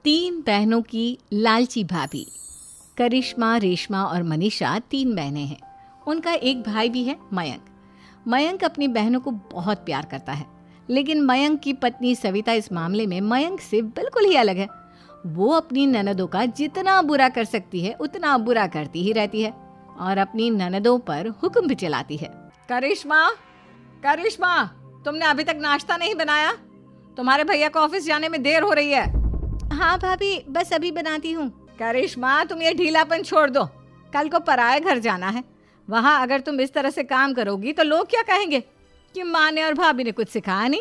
तीन बहनों की लालची भाभी। करिश्मा, रेशमा और मनीषा तीन बहनें हैं। उनका एक भाई भी है, मयंक। मयंक अपनी बहनों को बहुत प्यार करता है, लेकिन मयंक की पत्नी सविता इस मामले में मयंक से बिल्कुल ही अलग है। वो अपनी ननदों का जितना बुरा कर सकती है उतना बुरा करती ही रहती है और अपनी ननदों पर हुक्म भी चलाती है। करिश्मा, करिश्मा, तुमने अभी तक नाश्ता नहीं बनाया? तुम्हारे भैया को ऑफिस जाने में देर हो रही है। हाँ भाभी, बस अभी बनाती हूँ। करिश्मा, तुम ये ढीलापन छोड़ दो। कल को पराए घर जाना है। वहाँ अगर तुम इस तरह से काम करोगी तो लोग क्या कहेंगे कि माँ ने और भाभी ने कुछ सिखाया नहीं।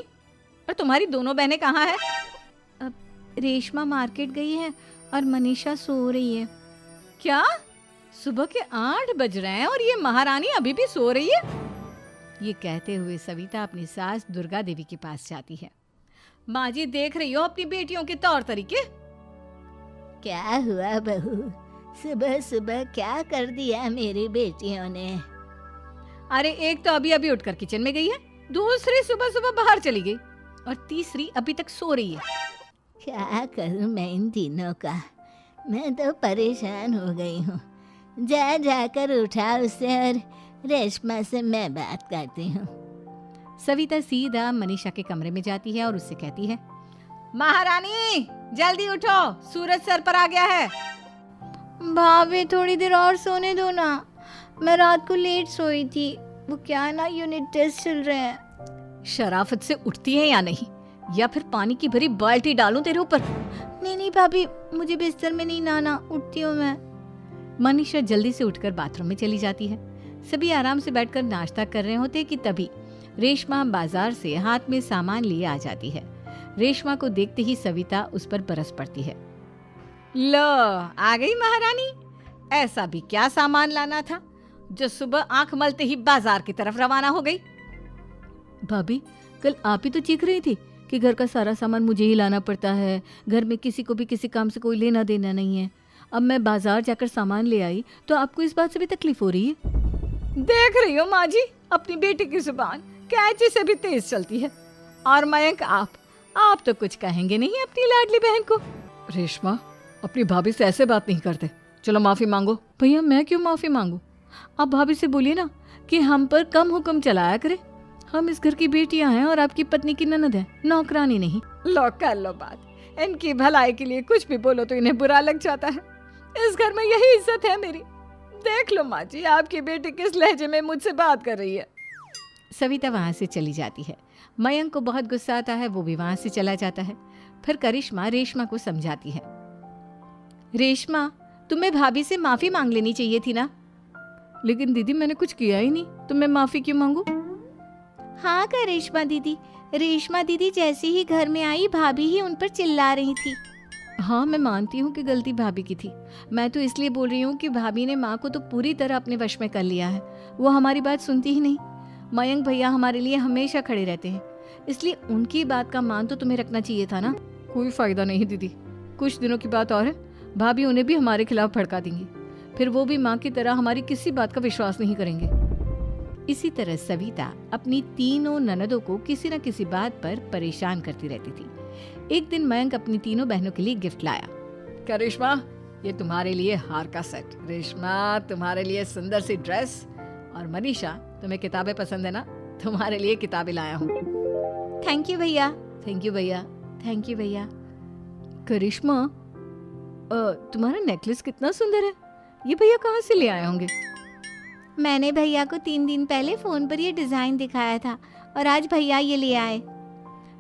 और तुम्हारी दोनों बहनें कहाँ हैं? अब रेशमा मार्केट गई है और मनीषा सो रही है। क्या? सुबह के 8 बज रहे हैं और ये महारानी अभी भी सो रही है? ये कहते हुए सविता अपनी सास दुर्गा देवी के पास जाती है। माँ जी, देख रही हो अपनी बेटियों के तौर तरीके? क्या हुआ बहू, सुबह सुबह क्या कर दिया मेरी बेटियों ने? अरे एक तो अभी अभी उठकर किचन में गई है, दूसरी सुबह सुबह बाहर चली गई और तीसरी अभी तक सो रही है। क्या करूं मैं इन तीनों का, मैं तो परेशान हो गई हूँ। जा जाकर उठा उसे और रेशमा से मैं बात करती हूँ। सविता सीधा मनीषा के कमरे में जाती है और उससे कहती है, महारानी जल्दी उठो, सूरज सर पर आ गया है। भाभी थोड़ी देर और सोने दो ना, मैं रात को लेट सोई थी। वो क्या ना, यूनिट टेस्ट चल रहे हैं। शराफत से उठती है या नहीं, या फिर पानी की भरी बाल्टी डालूं तेरे ऊपर? नहीं नहीं भाभी, मुझे बिस्तर में नहीं नहाना, उठती हूँ मैं। मनीषा जल्दी से उठकर बाथरूम में चली जाती है। सभी आराम से बैठकर नाश्ता कर रहे होते कि तभी रेशमा बाजार से हाथ में सामान लिए आ जाती है। रेशमा को देखते ही सविता उस पर बरस पड़ती है। लो, आ गई महारानी। ऐसा भी क्या सामान लाना था जो सुबह आंख मलते ही बाजार की तरफ रवाना हो गई? भाभी, कल आप ही तो चीख रही थी कि घर का सारा सामान मुझे ही लाना पड़ता है, घर में किसी को भी किसी काम से कोई लेना देना नहीं है। अब मैं बाजार जाकर सामान ले आई तो आपको इस बात से भी तकलीफ हो रही है? देख रही हो माँ जी, अपनी बेटी की जुबान कैंची से भी तेज चलती है। और मयंक, आप तो कुछ कहेंगे नहीं अपनी लाडली बहन को। रेशमा, अपनी भाभी से ऐसे बात नहीं करते। चलो माफी मांगो। भैया, मैं क्यों माफी मांगू? आप भाभी से बोलिए ना कि हम पर कम हुक्म चलाया करे। हम इस घर की बेटियां हैं और आपकी पत्नी की ननद है, नौकरानी नहीं। लो कर लो बात। इनकी भलाई के लिए कुछ भी बोलो तो इन्हें बुरा लग जाता है। इस घर में यही इज्जत है मेरी। देख लो माँ जी, आपकी बेटी किस लहजे में मुझसे बात कर रही है। सविता वहां से चली जाती है। मयंक को बहुत गुस्सा आता है, वो भी वहां से चला जाता है। फिर करिश्मा रेशमा को समझाती है। रेशमा, तुम्हें भाभी से माफी मांग लेनी चाहिए थी ना। लेकिन दीदी, मैंने कुछ किया ही नहीं, तो मैं माफी क्यों मांगू? हाँ करिश्मा दीदी, रेशमा दीदी जैसे ही घर में आई भाभी ही उन पर चिल्ला रही थी। हाँ, मैं मानती हूँ कि गलती भाभी की थी। मैं तो इसलिए बोल रही हूँ कि भाभी ने माँ को तो पूरी तरह अपने वश में कर लिया है। वो हमारी बात सुनती ही नहीं। मयंक भैया हमारे लिए हमेशा खड़े रहते हैं, इसलिए उनकी बात का मान तो तुम्हें रखना चाहिए था ना। कोई फायदा नहीं दीदी, कुछ दिनों की बात और है, भाभी उन्हें भी हमारे खिलाफ भड़का देंगी। फिर वो भी माँ की तरह हमारी किसी बात का विश्वास नहीं करेंगे। इसी तरह सविता अपनी तीनों ननदों को किसी न किसी बात पर परेशान करती रहती थी। एक दिन मयंक अपनी तीनों बहनों के लिए गिफ्ट लाया। करिश्मा, ये तुम्हारे लिए हार का सेट। रेशमा, तुम्हारे लिए सुंदर सी ड्रेस। और मनीषा, तुम्हें किताबें पसंद है ना, तुम्हारे लिए किताबें लाया हूँ। थैंक यू भैया। थैंक यू भैया। थैंक यू भैया। करिश्मा, तुम्हारा नेकलेस कितना सुंदर है। ये भैया कहाँ से ले आए होंगे? मैंने भैया को 3 दिन पहले फोन पर ये डिजाइन दिखाया था और आज भैया ये ले आए।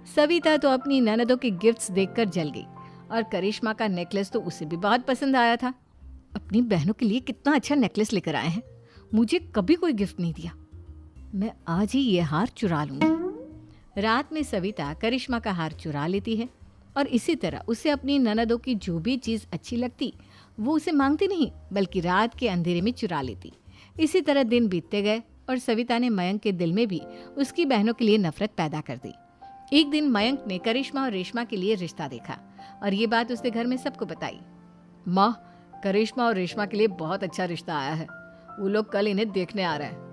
सविता तो अपनी ननदों के गिफ्ट्स देखकर जल गई और करिश्मा का नेकलेस तो उसे भी बहुत पसंद आया था। अपनी बहनों के लिए कितना अच्छा नेकलेस लेकर आए हैं, मुझे कभी कोई गिफ्ट नहीं दिया। मैं आज ही ये हार चुरा लूंगी। रात में सविता करिश्मा का हार चुरा लेती है और इसी तरह उसे अपनी ननदों की जो भी चीज़ अच्छी लगती वो उसे मांगती नहीं, बल्कि रात के अंधेरे में चुरा लेती। इसी तरह दिन बीतते गए और सविता ने मयंक के दिल में भी उसकी बहनों के लिए नफरत पैदा कर दी। एक दिन मयंक ने करिश्मा और रेशमा के लिए रिश्ता देखा और ये बात उसने घर में सबको बताई। माँ, करिश्मा और रेशमा के लिए बहुत अच्छा रिश्ता आया है। वो लोग कल इन्हें देखने आ रहे हैं।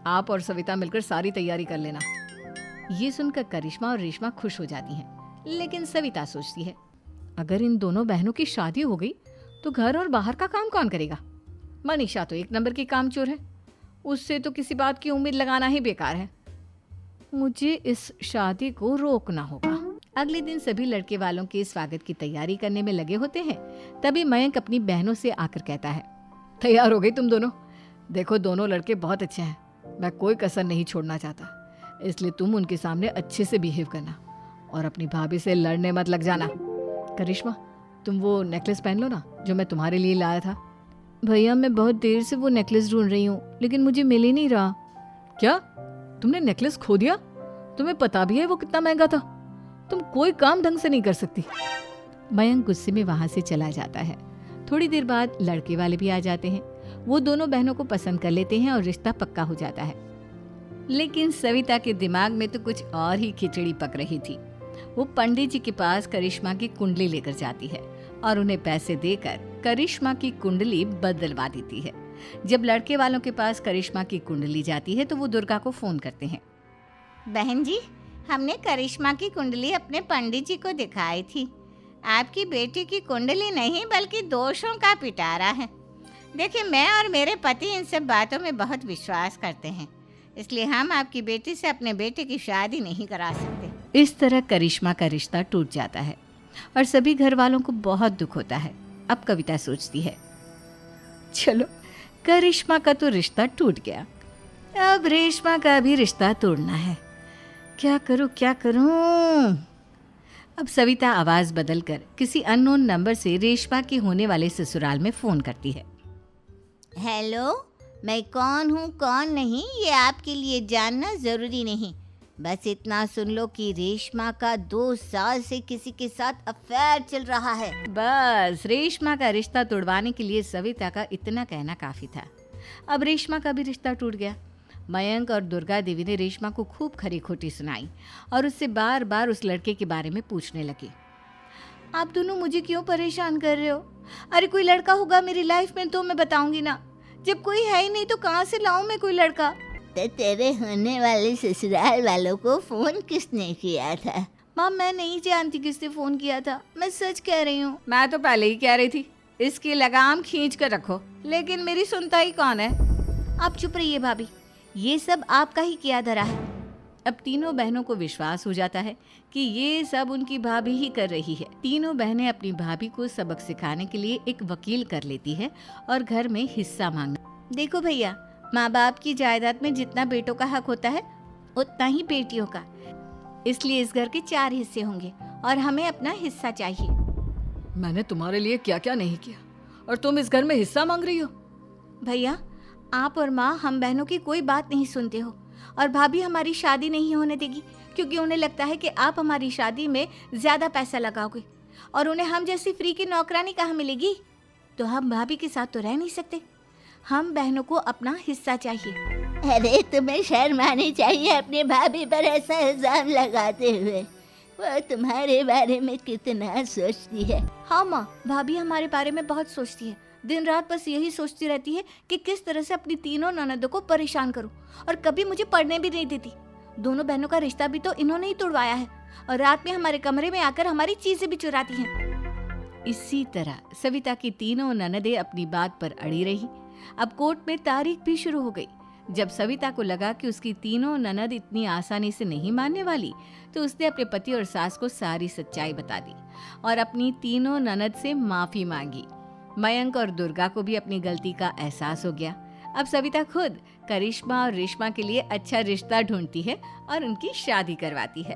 आप और सविता मिलकर सारी तैयारी कर लेना। ये सुनकर करिश्मा और रेशमा खुश हो जाती हैं, लेकिन सविता सोचती है, अगर इन दोनों बहनों की शादी हो गई तो घर और बाहर का काम कौन करेगा? मनीषा तो एक नंबर की कामचोर है, उससे तो किसी बात की उम्मीद लगाना ही बेकार है। मुझे इस शादी को रोकना होगा। अगले दिन सभी लड़के वालों के स्वागत की तैयारी करने में लगे होते हैं। तभी मयंक अपनी बहनों से आकर कहता है, तैयार हो गई तुम दोनों? देखो दोनों लड़के बहुत अच्छे हैं, मैं कोई कसर नहीं छोड़ना चाहता, इसलिए तुम उनके सामने अच्छे से बिहेव करना और अपनी भाभी से लड़ने मत लग जाना। करिश्मा, तुम वो नेकलेस पहन लो ना जो मैं तुम्हारे लिए लाया था। भैया मैं बहुत देर से वो नेकलेस ढूंढ रही हूँ, लेकिन मुझे मिल ही नहीं रहा। क्या तुमने नेकलेस खो दिया? तुम्हें पता भी है वो कितना महंगा था? तुम कोई काम ढंग से नहीं कर सकती। मयंक गुस्से में वहां से चला जाता है। थोड़ी देर बाद लड़के वाले भी आ जाते हैं। वो दोनों बहनों को पसंद कर लेते हैं और रिश्ता पक्का हो जाता है। लेकिन सविता के दिमाग में तो कुछ और ही खिचड़ी पक रही थी। वो पंडित जी के पास करिश्मा की कुंडली लेकर जाती है और उन्हें पैसे देकर करिश्मा की कुंडली बदलवा देती है। जब लड़के वालों के पास करिश्मा की कुंडली जाती है तो वो दुर्गा को फोन करते हैं। बहन जी, हमने करिश्मा की कुंडली अपने पंडित जी को दिखाई थी। आपकी बेटी की कुंडली नहीं बल्कि दोषों का पिटारा है। देखिए, मैं और मेरे पति इन सब बातों में बहुत विश्वास करते हैं, इसलिए हम आपकी बेटी से अपने बेटे की शादी नहीं करा सकते। इस तरह करिश्मा का रिश्ता टूट जाता है और सभी घर वालों को बहुत दुख होता है। अब कविता सोचती है, चलो करिश्मा का तो रिश्ता टूट गया, अब रेशमा का भी रिश्ता तोड़ना है। क्या करूं? अब सविता आवाज बदलकर किसी अननोन नंबर से रेशमा के होने वाले ससुराल में फोन करती है। हेलो, मैं कौन हूँ कौन नहीं ये आपके लिए जानना ज़रूरी नहीं। बस इतना सुन लो कि रेशमा का 2 साल से किसी के साथ अफेयर चल रहा है। बस रेशमा का रिश्ता तोड़वाने के लिए सविता का इतना कहना काफी था। अब रेशमा का भी रिश्ता टूट गया। मयंक और दुर्गा देवी ने रेशमा को खूब खरी खोटी सुनाई और उससे बार बार उस लड़के के बारे में पूछने लगी। आप दोनों मुझे क्यों परेशान कर रहे हो? अरे कोई लड़का होगा मेरी लाइफ में तो मैं बताऊंगी ना, जब कोई है ही नहीं तो कहाँ से लाऊं मैं कोई लड़का? तो तेरे होने वाले ससुराल वालों को फोन किसने किया था? माँ मैं नहीं जानती किसने फोन किया था, मैं सच कह रही हूँ। मैं तो पहले ही कह रही थी इसकी लगाम खींच कर रखो, लेकिन मेरी सुनता ही कौन है। आप चुप रहिए भाभी, ये सब आपका ही किया धरा है। अब तीनों बहनों को विश्वास हो जाता है कि ये सब उनकी भाभी ही कर रही है। तीनों बहनें अपनी भाभी को सबक सिखाने के लिए एक वकील कर लेती है और घर में हिस्सा मांगना। देखो भैया, माँ बाप की जायदाद में जितना बेटों का हक होता है उतना ही बेटियों का, इसलिए इस घर के 4 हिस्से होंगे और हमें अपना हिस्सा चाहिए। मैंने तुम्हारे लिए क्या क्या नहीं किया और तुम इस घर में हिस्सा मांग रही हो? भैया, आप और माँ हम बहनों की कोई बात नहीं सुनते हो और भाभी हमारी शादी नहीं होने देगी क्योंकि उन्हें लगता है कि आप हमारी शादी में ज्यादा पैसा लगाओगे और उन्हें हम जैसी फ्री की नौकरानी कहाँ मिलेगी। तो हम भाभी के साथ तो रह नहीं सकते, हम बहनों को अपना हिस्सा चाहिए। अरे तुम्हें शर्म आनी चाहिए अपने भाभी पर ऐसा इल्जाम लगाते हुए। वो तुम्हारे बारे में कितना सोचती है। हाँ माँ, भाभी हमारे बारे में बहुत सोचती है, दिन रात बस यही सोचती रहती है कि किस तरह से अपनी तीनों ननदों को परेशान करूं और कभी मुझे पढ़ने भी नहीं देती। दोनों बहनों का रिश्ता भी तो इन्होंने ही तोड़वाया है और रात में हमारे कमरे में आकर हमारी चीजें भी चुराती हैं। इसी तरह सविता की तीनों ननदें अपनी बात पर अड़ी रही। अब कोर्ट में तारीख भी शुरू हो गई। जब सविता को लगा कि उसकी तीनों ननद इतनी आसानी से नहीं मानने वाली, तो उसने अपने पति और सास को सारी सच्चाई बता दी और अपनी तीनों ननद से माफी मांगी। मयंक और दुर्गा को भी अपनी गलती का एहसास हो गया। अब सविता खुद करिश्मा और रेशमा के लिए अच्छा रिश्ता ढूंढती है और उनकी शादी करवाती है।